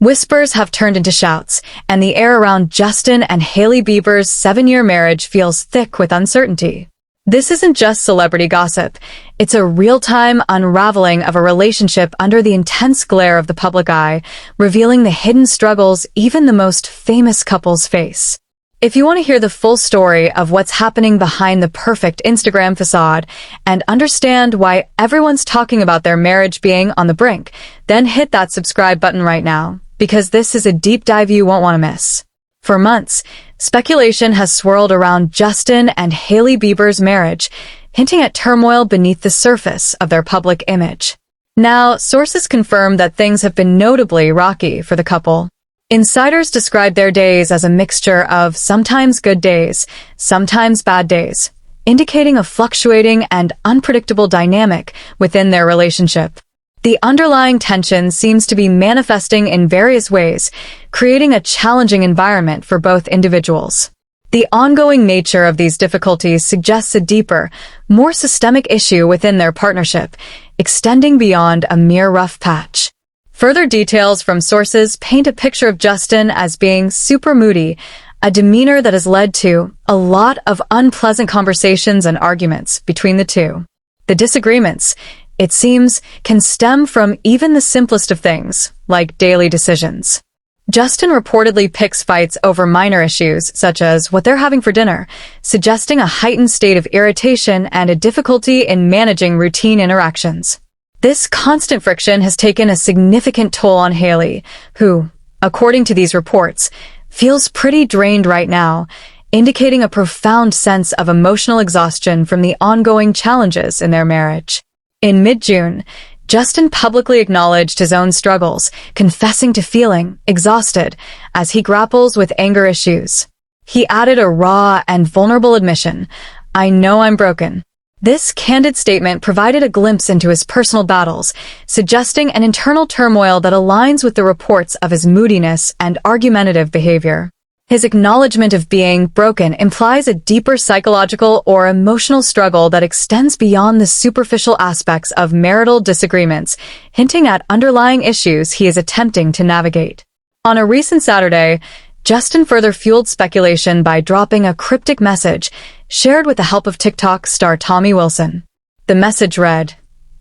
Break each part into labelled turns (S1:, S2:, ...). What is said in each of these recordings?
S1: Whispers have turned into shouts, and the air around Justin and Hailey Bieber's 7-year marriage feels thick with uncertainty. This isn't just celebrity gossip. It's a real-time unraveling of a relationship under the intense glare of the public eye, revealing the hidden struggles even the most famous couples face. If you want to hear the full story of what's happening behind the perfect Instagram facade and understand why everyone's talking about their marriage being on the brink, then hit that subscribe button right now, because this is a deep dive you won't want to miss. For months, speculation has swirled around Justin and Hailey Bieber's marriage, hinting at turmoil beneath the surface of their public image. Now, sources confirm that things have been notably rocky for the couple. Insiders describe their days as a mixture of sometimes good days, sometimes bad days, indicating a fluctuating and unpredictable dynamic within their relationship. The underlying tension seems to be manifesting in various ways, creating a challenging environment for both individuals. The ongoing nature of these difficulties suggests a deeper, more systemic issue within their partnership, extending beyond a mere rough patch. Further details from sources paint a picture of Justin as being super moody, a demeanor that has led to a lot of unpleasant conversations and arguments between the two. The disagreements, it seems, can stem from even the simplest of things, like daily decisions. Justin reportedly picks fights over minor issues, such as what they're having for dinner, suggesting a heightened state of irritation and a difficulty in managing routine interactions. This constant friction has taken a significant toll on Hailey, who, according to these reports, feels pretty drained right now, indicating a profound sense of emotional exhaustion from the ongoing challenges in their marriage. In mid-June, Justin publicly acknowledged his own struggles, confessing to feeling exhausted as he grapples with anger issues. He added a raw and vulnerable admission, "I know I'm broken." This candid statement provided a glimpse into his personal battles, suggesting an internal turmoil that aligns with the reports of his moodiness and argumentative behavior. His acknowledgement of being broken implies a deeper psychological or emotional struggle that extends beyond the superficial aspects of marital disagreements, hinting at underlying issues he is attempting to navigate. On a recent Saturday, Justin further fueled speculation by dropping a cryptic message shared with the help of TikTok star Tommy Wilson. The message read,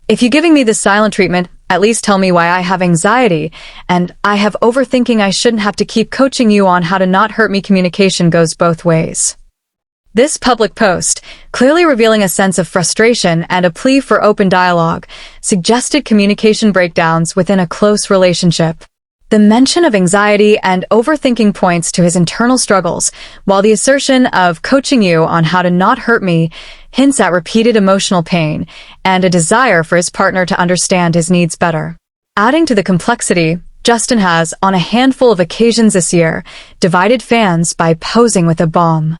S1: "If you're giving me this silent treatment, at least tell me why I have anxiety, and I have overthinking. I shouldn't have to keep coaching you on how to not hurt me. Communication goes both ways." This public post, clearly revealing a sense of frustration and a plea for open dialogue, suggested communication breakdowns within a close relationship. The mention of anxiety and overthinking points to his internal struggles, while the assertion of coaching you on how to not hurt me hints at repeated emotional pain and a desire for his partner to understand his needs better. Adding to the complexity, Justin has, on a handful of occasions this year, divided fans by posing with a bomb.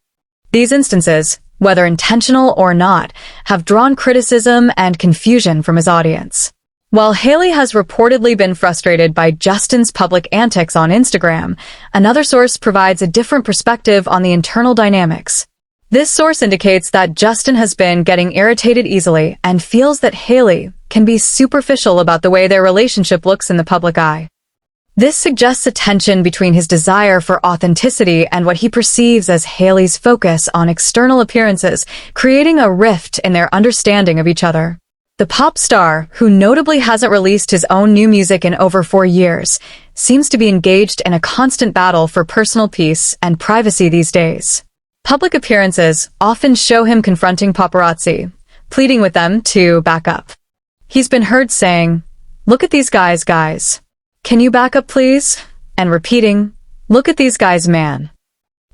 S1: These instances, whether intentional or not, have drawn criticism and confusion from his audience. While Hailey has reportedly been frustrated by Justin's public antics on Instagram, another source provides a different perspective on the internal dynamics. This source indicates that Justin has been getting irritated easily and feels that Hailey can be superficial about the way their relationship looks in the public eye. This suggests a tension between his desire for authenticity and what he perceives as Hailey's focus on external appearances, creating a rift in their understanding of each other. The pop star, who notably hasn't released his own new music in over 4 years, seems to be engaged in a constant battle for personal peace and privacy these days. Public appearances often show him confronting paparazzi, pleading with them to back up. He's been heard saying, "Look at these guys. Can you back up, please?" and repeating, "Look at these guys, man."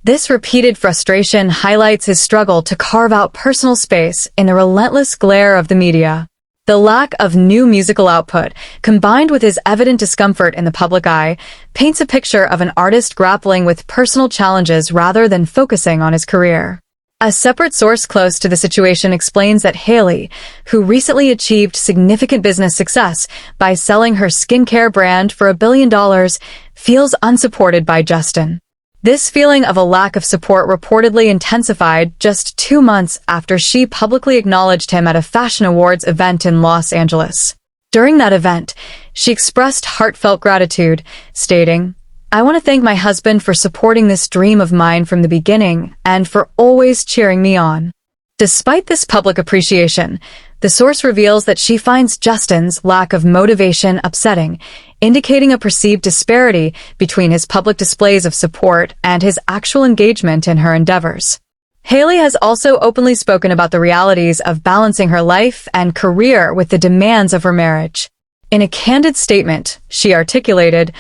S1: This repeated frustration highlights his struggle to carve out personal space in the relentless glare of the media. The lack of new musical output, combined with his evident discomfort in the public eye, paints a picture of an artist grappling with personal challenges rather than focusing on his career. A separate source close to the situation explains that Hailey, who recently achieved significant business success by selling her skincare brand for $1 billion, feels unsupported by Justin. This feeling of a lack of support reportedly intensified just 2 months after she publicly acknowledged him at a fashion awards event in Los Angeles. During that event, she expressed heartfelt gratitude, stating, "I want to thank my husband for supporting this dream of mine from the beginning and for always cheering me on." Despite this public appreciation, the source reveals that she finds Justin's lack of motivation upsetting, indicating a perceived disparity between his public displays of support and his actual engagement in her endeavors. Hailey has also openly spoken about the realities of balancing her life and career with the demands of her marriage. In a candid statement, she articulated,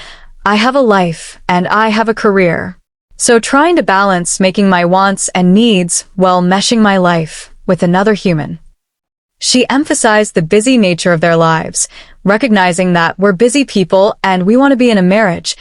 S1: "I have a life and I have a career. So trying to balance making my wants and needs while meshing my life with another human." She emphasized the busy nature of their lives, recognizing that we're busy people and we want to be in a marriage,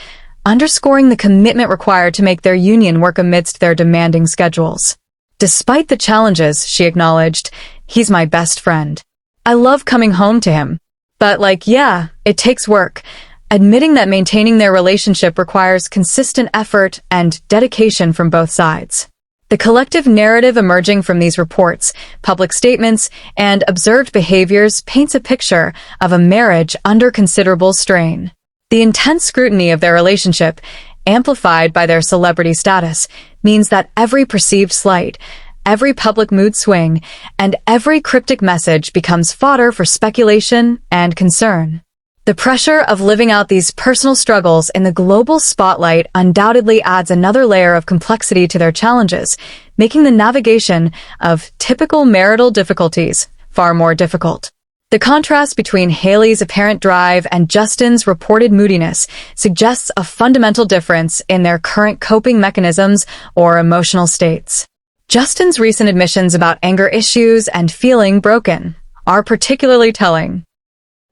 S1: underscoring the commitment required to make their union work amidst their demanding schedules. Despite the challenges, she acknowledged, "He's my best friend. I love coming home to him. But yeah, it takes work," admitting that maintaining their relationship requires consistent effort and dedication from both sides. The collective narrative emerging from these reports, public statements, and observed behaviors paints a picture of a marriage under considerable strain. The intense scrutiny of their relationship, amplified by their celebrity status, means that every perceived slight, every public mood swing, and every cryptic message becomes fodder for speculation and concern. The pressure of living out these personal struggles in the global spotlight undoubtedly adds another layer of complexity to their challenges, making the navigation of typical marital difficulties far more difficult. The contrast between Hailey's apparent drive and Justin's reported moodiness suggests a fundamental difference in their current coping mechanisms or emotional states. Justin's recent admissions about anger issues and feeling broken are particularly telling.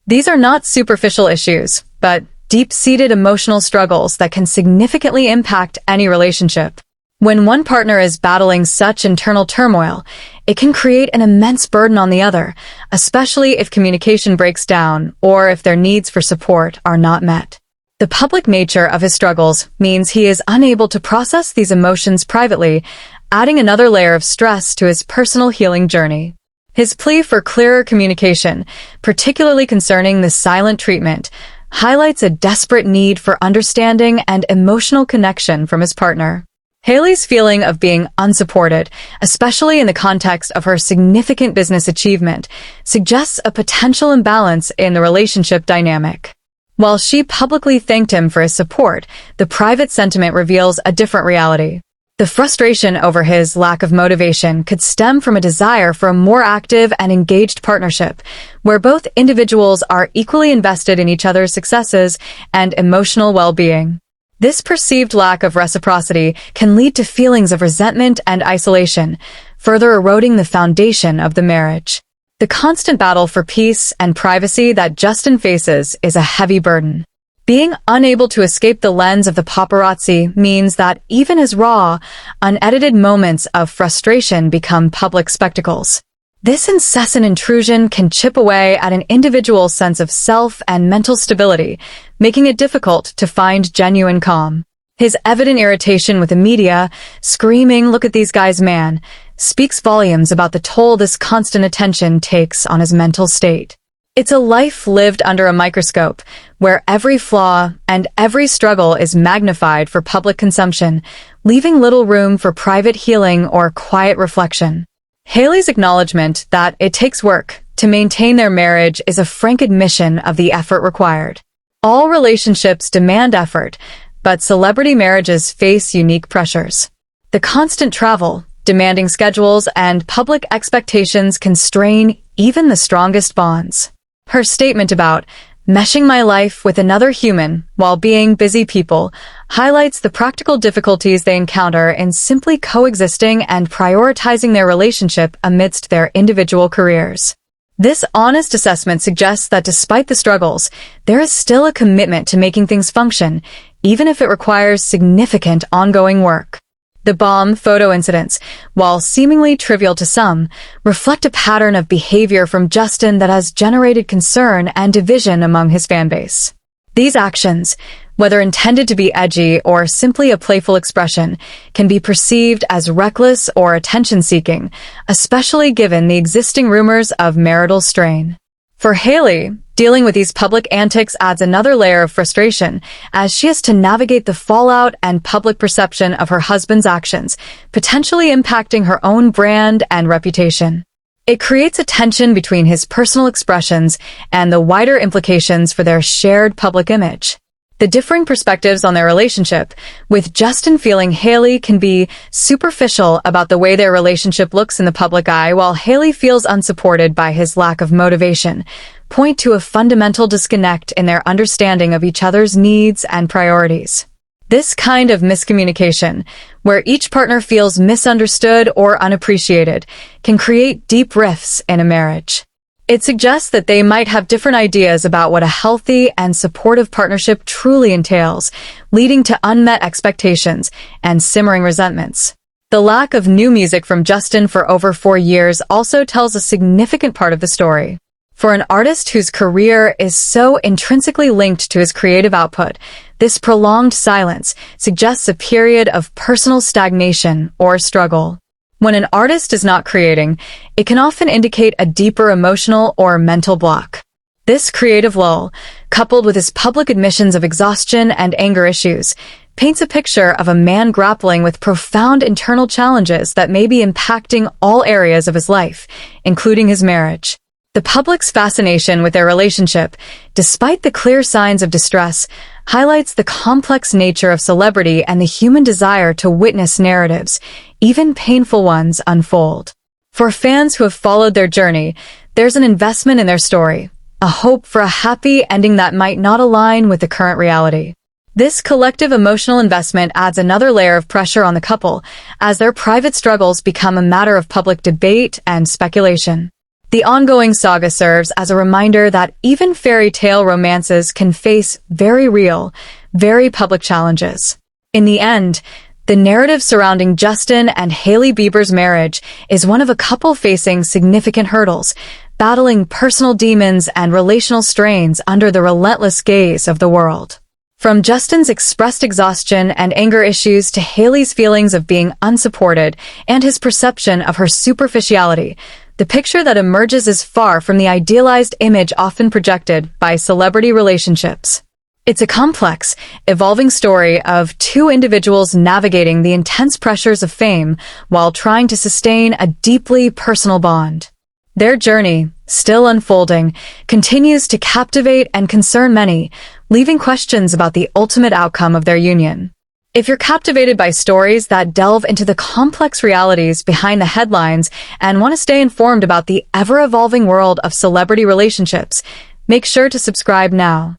S1: These are not superficial issues, but deep-seated emotional struggles that can significantly impact any relationship. When one partner is battling such internal turmoil, it can create an immense burden on the other, especially if communication breaks down or if their needs for support are not met. The public nature of his struggles means he is unable to process these emotions privately, adding another layer of stress to his personal healing journey. His plea for clearer communication, particularly concerning the silent treatment, highlights a desperate need for understanding and emotional connection from his partner. Hailey's feeling of being unsupported, especially in the context of her significant business achievement, suggests a potential imbalance in the relationship dynamic. While she publicly thanked him for his support, the private sentiment reveals a different reality. The frustration over his lack of motivation could stem from a desire for a more active and engaged partnership, where both individuals are equally invested in each other's successes and emotional well-being. This perceived lack of reciprocity can lead to feelings of resentment and isolation, further eroding the foundation of the marriage. The constant battle for peace and privacy that Justin faces is a heavy burden. Being unable to escape the lens of the paparazzi means that even his raw, unedited moments of frustration become public spectacles. This incessant intrusion can chip away at an individual's sense of self and mental stability, making it difficult to find genuine calm. His evident irritation with the media, screaming, "Look at these guys, man," speaks volumes about the toll this constant attention takes on his mental state. It's a life lived under a microscope, where every flaw and every struggle is magnified for public consumption, leaving little room for private healing or quiet reflection. Hailey's acknowledgement that it takes work to maintain their marriage is a frank admission of the effort required. All relationships demand effort, but celebrity marriages face unique pressures. The constant travel, demanding schedules, and public expectations can strain even the strongest bonds. Her statement about meshing my life with another human while being busy people highlights the practical difficulties they encounter in simply coexisting and prioritizing their relationship amidst their individual careers. This honest assessment suggests that despite the struggles, there is still a commitment to making things function, even if it requires significant ongoing work. The bomb photo incidents, while seemingly trivial to some, reflect a pattern of behavior from Justin that has generated concern and division among his fanbase. These actions, whether intended to be edgy or simply a playful expression, can be perceived as reckless or attention-seeking, especially given the existing rumors of marital strain. For Hailey, Dealing with these public antics adds another layer of frustration, as she has to navigate the fallout and public perception of her husband's actions, potentially impacting her own brand and reputation. It creates a tension between his personal expressions and the wider implications for their shared public image. The differing perspectives on their relationship, with Justin feeling Hailey can be superficial about the way their relationship looks in the public eye, while Hailey feels unsupported by his lack of motivation, point to a fundamental disconnect in their understanding of each other's needs and priorities. This kind of miscommunication, where each partner feels misunderstood or unappreciated, can create deep rifts in a marriage. It suggests that they might have different ideas about what a healthy and supportive partnership truly entails, leading to unmet expectations and simmering resentments. The lack of new music from Justin for over 4 years also tells a significant part of the story. For an artist whose career is so intrinsically linked to his creative output, this prolonged silence suggests a period of personal stagnation or struggle. When an artist is not creating, it can often indicate a deeper emotional or mental block. This creative lull, coupled with his public admissions of exhaustion and anger issues, paints a picture of a man grappling with profound internal challenges that may be impacting all areas of his life, including his marriage. The public's fascination with their relationship, despite the clear signs of distress, highlights the complex nature of celebrity and the human desire to witness narratives, even painful ones, unfold. For fans who have followed their journey, there's an investment in their story, a hope for a happy ending that might not align with the current reality. This collective emotional investment adds another layer of pressure on the couple, as their private struggles become a matter of public debate and speculation. The ongoing saga serves as a reminder that even fairy tale romances can face very real, very public challenges. In the end, the narrative surrounding Justin and Hailey Bieber's marriage is one of a couple facing significant hurdles, battling personal demons and relational strains under the relentless gaze of the world. From Justin's expressed exhaustion and anger issues to Hailey's feelings of being unsupported and his perception of her superficiality, the picture that emerges is far from the idealized image often projected by celebrity relationships. It's a complex, evolving story of two individuals navigating the intense pressures of fame while trying to sustain a deeply personal bond. Their journey, still unfolding, continues to captivate and concern many, leaving questions about the ultimate outcome of their union. If you're captivated by stories that delve into the complex realities behind the headlines and want to stay informed about the ever-evolving world of celebrity relationships, make sure to subscribe now.